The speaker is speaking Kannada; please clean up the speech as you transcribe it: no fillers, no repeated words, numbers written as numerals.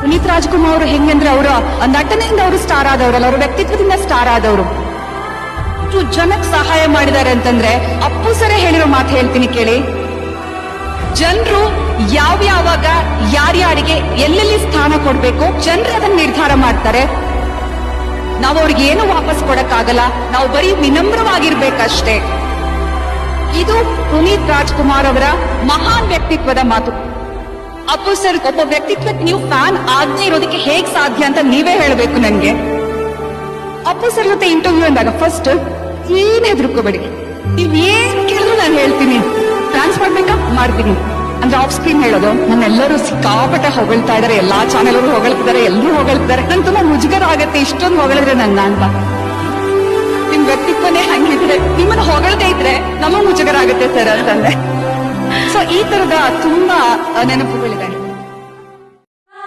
ಪುನೀತ್ ರಾಜ್ಕುಮಾರ್ ಅವರು ಹೆಂಗಂದ್ರೆ ಅವರು ನಟನೆಯಿಂದ ಅವರು ಸ್ಟಾರ್ ಆದವರಲ್ಲ, ಅವರ ವ್ಯಕ್ತಿತ್ವದಿಂದ ಸ್ಟಾರ್ ಆದವರು. ಜನಕ್ಕೆ ಸಹಾಯ ಮಾಡಿದ್ದಾರೆ ಅಂತಂದ್ರೆ ಅಪ್ಪು ಸರೇ ಹೇಳಿರೋ ಮಾತು ಹೇಳ್ತೀನಿ ಕೇಳಿ. ಜನರು ಯಾವ್ಯಾವಾಗ ಯಾರ್ಯಾರಿಗೆ ಎಲ್ಲೆಲ್ಲಿ ಸ್ಥಾನ ಕೊಡ್ಬೇಕು ಜನರು ಅದನ್ನ ನಿರ್ಧಾರ ಮಾಡ್ತಾರೆ. ನಾವು ಅವ್ರಿಗೆ ಏನು ವಾಪಸ್ ಕೊಡಕ್ಕಾಗಲ್ಲ, ನಾವು ಬರೀ ವಿನಮ್ರವಾಗಿರ್ಬೇಕಷ್ಟೇ. ಇದು ಪುನೀತ್ ರಾಜ್ಕುಮಾರ್ ಅವರ ಮಹಾನ್ ವ್ಯಕ್ತಿತ್ವದ ಮಾತು. ಅಪ್ಪು ಸರ್ ಒಬ್ಬ ವ್ಯಕ್ತಿತ್ವಕ್ಕೆ ನೀವು ಫ್ಯಾನ್ ಆಗದೆ ಇರೋದಕ್ಕೆ ಹೇಗ್ ಸಾಧ್ಯ ಅಂತ ನೀವೇ ಹೇಳಬೇಕು ನನ್ಗೆ. ಅಪ್ಪು ಸರ್ ಜೊತೆ ಇಂಟರ್ವ್ಯೂ ಅಂದಾಗ ಫಸ್ಟ್ ಏನ್ ಹೆದರ್ಕೋಬೇಡಿ, ನೀವ್ ಏನ್ ಕೇಳಿದ್ರು ನಾನು ಹೇಳ್ತೀನಿ, ಟ್ರಾನ್ಸ್ ಮಾಡ್ಬೇಕಾ ಮಾಡ್ತೀನಿ ಅಂದ್ರೆ ಆಫ್ ಸ್ಕ್ರೀನ್ ಹೇಳೋದು. ನನ್ನೆಲ್ಲರೂ ಸಿಕ್ಕಾಪಟ್ಟೆ ಹೊಗಳ್ತಾ ಇದಾರೆ, ಎಲ್ಲಾ ಚಾನೆಲ್ ಅವರು ಹೊಗಳ್ತಿದ್ದಾರೆ, ಎಲ್ಲರೂ ಹೊಗಳ್ತಿದ್ದಾರೆ. ನನ್ ತುಂಬಾ ಮುಜುಗರ ಆಗತ್ತೆ ಇಷ್ಟೊಂದು ಹೊಗಳಿದ್ರೆ ನನ್ನ ಅಂತ. ನಿಮ್ ವ್ಯಕ್ತಿತ್ವನೇ ಹಂಗಿದ್ರೆ ನಿಮ್ಮನ್ನ ಹೊಗಳದೇ ಇದ್ರೆ ನಮಗ್ ಮುಜುಗರ ಆಗತ್ತೆ ಸರ್ ಅಂತಂದೆ. ಸೊ ಈ ತರದ ತುಂಬಾ ನೆನಪುಗಳಿದೆ.